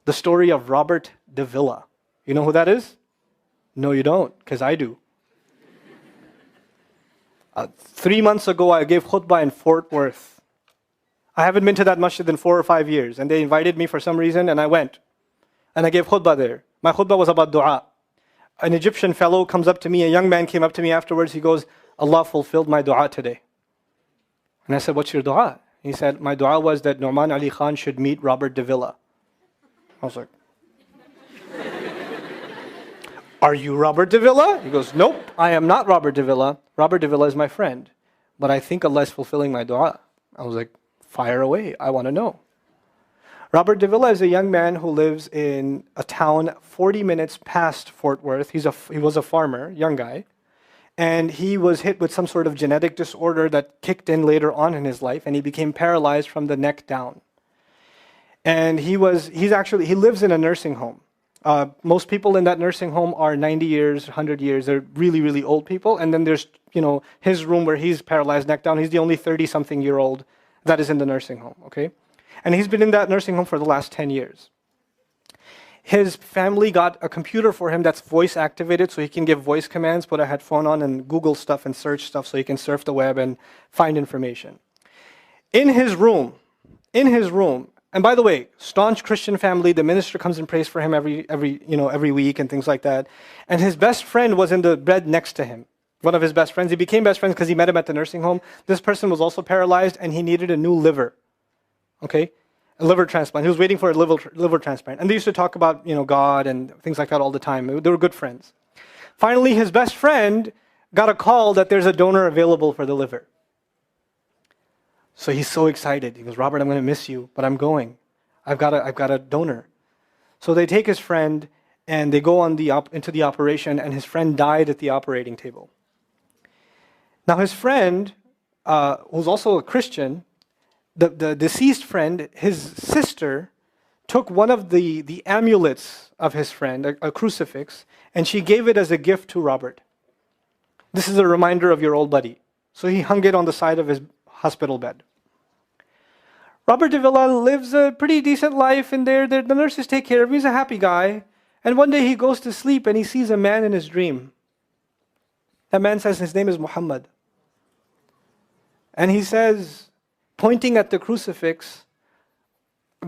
The story of Robert de Villa. You know who that is? No, you don't, because I do. 3 months ago, I gave khutbah in Fort Worth. I haven't been to that masjid in 4 or 5 years, and they invited me for some reason, and I went. And I gave khutbah there. My khutbah was about dua. An Egyptian fellow comes up to me, a young man came up to me afterwards, he goes, Allah fulfilled my dua today. And I said, what's your dua? He said, my dua was that Nu'man Ali Khan should meet Robert de Villa. I was like, are you Robert de Villa? He goes, nope, I am not Robert de Villa. Robert de Villa is my friend. But I think Allah is fulfilling my dua. I was like, fire away, I want to know. Robert de Villa is a young man who lives in a town 40 minutes past Fort Worth. He was a farmer, young guy. And he was hit with some sort of genetic disorder that kicked in later on in his life, and he became paralyzed from the neck down. And he lives in a nursing home. Most people in that nursing home are 90 years, 100 years. They're really, really old people. And then there's, his room where he's paralyzed neck down. He's the only 30-something-year-old that is in the nursing home, okay? And he's been in that nursing home for the last 10 years. His family got a computer for him that's voice activated, so he can give voice commands, put a headphone on and Google stuff and search stuff so he can surf the web and find information. In his room, and by the way, staunch Christian family, the minister comes and prays for him every week and things like that. And his best friend was in the bed next to him. One of his best friends. He became best friends because he met him at the nursing home. This person was also paralyzed and he needed a new liver. Okay? A liver transplant. He was waiting for a liver transplant. And they used to talk about, God and things like that all the time. They were good friends. Finally, his best friend got a call that there's a donor available for the liver. So he's so excited. He goes, Robert, I'm going to miss you, but I'm going. I've got a donor. So they take his friend and they go into the operation, and his friend died at the operating table. Now his friend, who's also a Christian, the deceased friend, his sister, took one of the amulets of his friend, a crucifix, and she gave it as a gift to Robert. This is a reminder of your old buddy. So he hung it on the side of his hospital bed. Robert de Villa lives a pretty decent life in there. The nurses take care of him. He's a happy guy. And one day he goes to sleep and he sees a man in his dream. That man says his name is Muhammad. And he says, pointing at the crucifix,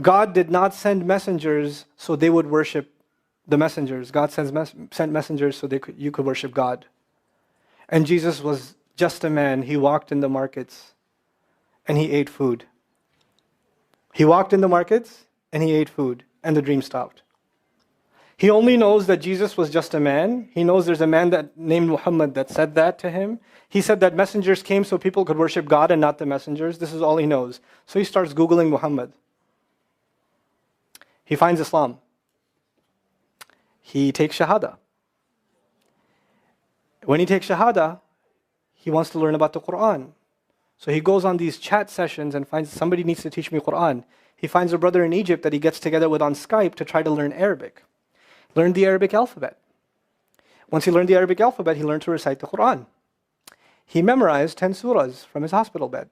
God did not send messengers so they would worship the messengers. God sent messengers so you could worship God. And Jesus was just a man. He walked in the markets and he ate food. He walked in the markets and he ate food, and the dream stopped. He only knows that Jesus was just a man. He knows there's a man named Muhammad that said that to him. He said that messengers came so people could worship God and not the messengers. This is all he knows. So he starts Googling Muhammad. He finds Islam. He takes Shahada. When he takes Shahada, he wants to learn about the Quran. So he goes on these chat sessions and finds somebody needs to teach me Quran. He finds a brother in Egypt that he gets together with on Skype to try to learn Arabic. Learned the Arabic alphabet. Once he learned the Arabic alphabet, he learned to recite the Quran. He memorized 10 surahs from his hospital bed.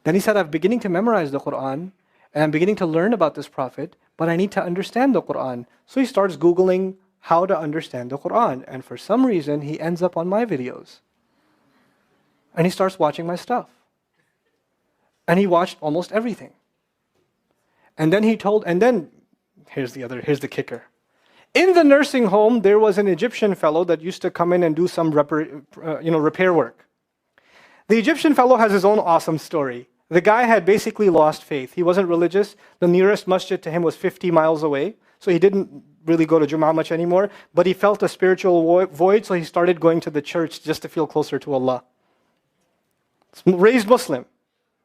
Then he said, I'm beginning to memorize the Quran, and I'm beginning to learn about this prophet, but I need to understand the Quran. So he starts Googling how to understand the Quran. And for some reason, he ends up on my videos. And he starts watching my stuff. And he watched almost everything. And then here's the kicker. In the nursing home, there was an Egyptian fellow that used to come in and do some repair work. The Egyptian fellow has his own awesome story. The guy had basically lost faith. He wasn't religious. The nearest masjid to him was 50 miles away. So he didn't really go to Jum'ah much anymore. But he felt a spiritual void, so he started going to the church just to feel closer to Allah. Raised Muslim.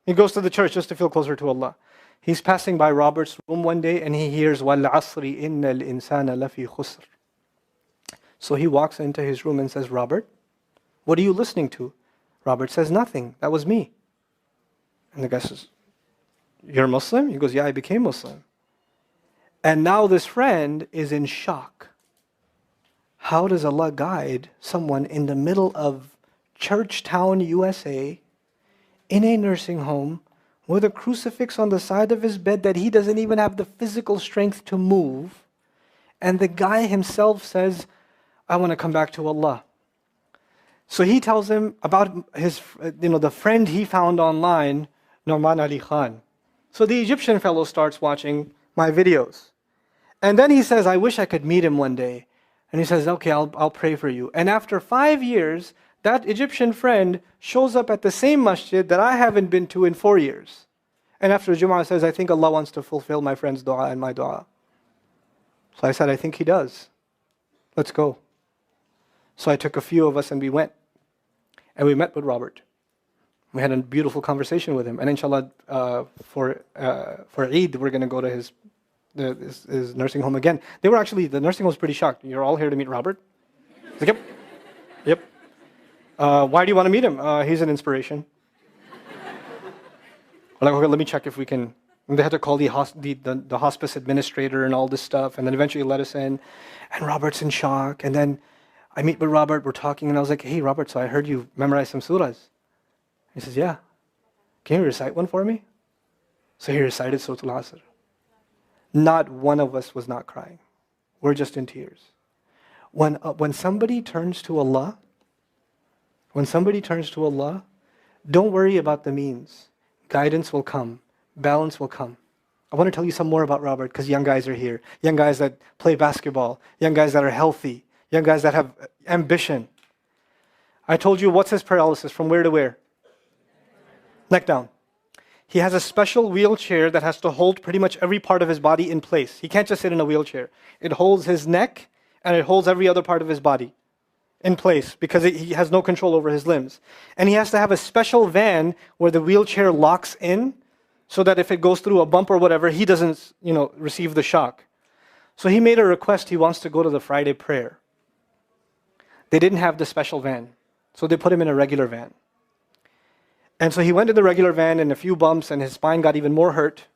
He goes to the church just to feel closer to Allah. He's passing by Robert's room one day and he hears وَالْعَصْرِ إِنَّ الْإِنسَانَ لَفِي خُسْرٍ. So he walks into his room and says, Robert, what are you listening to? Robert says, nothing. That was me. And the guy says, you're Muslim? He goes, yeah, I became Muslim. And now this friend is in shock. How does Allah guide someone in the middle of Churchtown, USA, in a nursing home, with a crucifix on the side of his bed that he doesn't even have the physical strength to move. And the guy himself says, I want to come back to Allah. So he tells him about his, the friend he found online, Nouman Ali Khan. So the Egyptian fellow starts watching my videos. And then he says, I wish I could meet him one day. And he says, okay, I'll pray for you. And after 5 years, that Egyptian friend shows up at the same masjid that I haven't been to in 4 years. And after Jum'ah says, I think Allah wants to fulfill my friend's dua and my dua. So I said, I think He does. Let's go. So I took a few of us and we went. And we met with Robert. We had a beautiful conversation with him. And inshallah, for Eid, we're going to go to his nursing home again. The nursing home was pretty shocked. You're all here to meet Robert? He's like, yep. Why do you want to meet him? He's an inspiration. We're like, okay, let me check if we can. And they had to call the hospice administrator and all this stuff. And then eventually let us in. And Robert's in shock. And then I meet with Robert, we're talking, and I was like, hey, Robert, so I heard you memorize some surahs. He says, yeah. Can you recite one for me? So he recited Surah Al-Asr. Not one of us was not crying. We're just in tears. When somebody turns to Allah, don't worry about the means. Guidance will come. Balance will come. I want to tell you some more about Robert because young guys are here. Young guys that play basketball. Young guys that are healthy. Young guys that have ambition. I told you what's his paralysis, from where to where? Neck down. He has a special wheelchair that has to hold pretty much every part of his body in place. He can't just sit in a wheelchair. It holds his neck and it holds every other part of his body in place because he has no control over his limbs. And he has to have a special van where the wheelchair locks in so that if it goes through a bump or whatever, he doesn't, receive the shock. So he made a request. He wants to go to the Friday prayer. They didn't have the special van, so they put him in a regular van. And so he went to the regular van and a few bumps and his spine got even more hurt.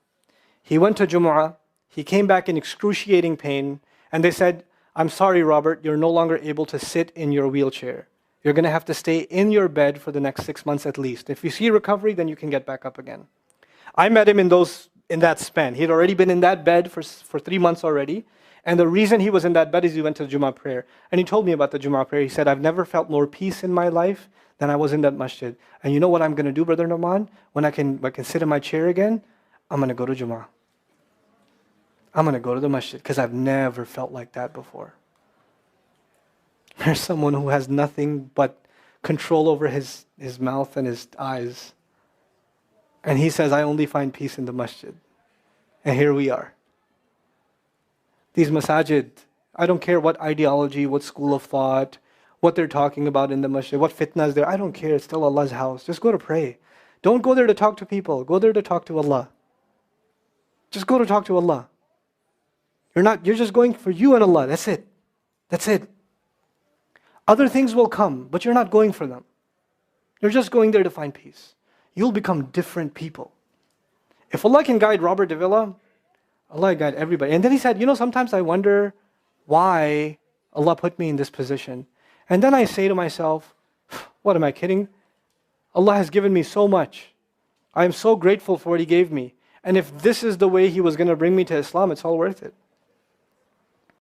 He went to Jumu'ah. He came back in excruciating pain. And they said, I'm sorry, Robert, you're no longer able to sit in your wheelchair. You're going to have to stay in your bed for the next 6 months at least. If you see recovery, then you can get back up again. I met him in that span. He had already been in that bed for 3 months already. And the reason he was in that bed is he went to the Jummah prayer. And he told me about the Jummah prayer. He said, I've never felt more peace in my life than I was in that masjid. And you know what I'm going to do, Brother Nouman? When I can sit in my chair again, I'm going to go to Jummah. I'm going to go to the masjid because I've never felt like that before. There's someone who has nothing but control over his mouth and his eyes. And he says, I only find peace in the masjid. And here we are. These masajid, I don't care what ideology, what school of thought, what they're talking about in the masjid, what fitna is there. I don't care. It's still Allah's house. Just go to pray. Don't go there to talk to people. Go there to talk to Allah. Just go to talk to Allah. You're just going for you and Allah. That's it. That's it. Other things will come, but you're not going for them. You're just going there to find peace. You'll become different people. If Allah can guide Robert Davila, Allah guide everybody. And then he said, sometimes I wonder why Allah put me in this position. And then I say to myself, what am I kidding? Allah has given me so much. I am so grateful for what He gave me. And if this is the way He was going to bring me to Islam, it's all worth it.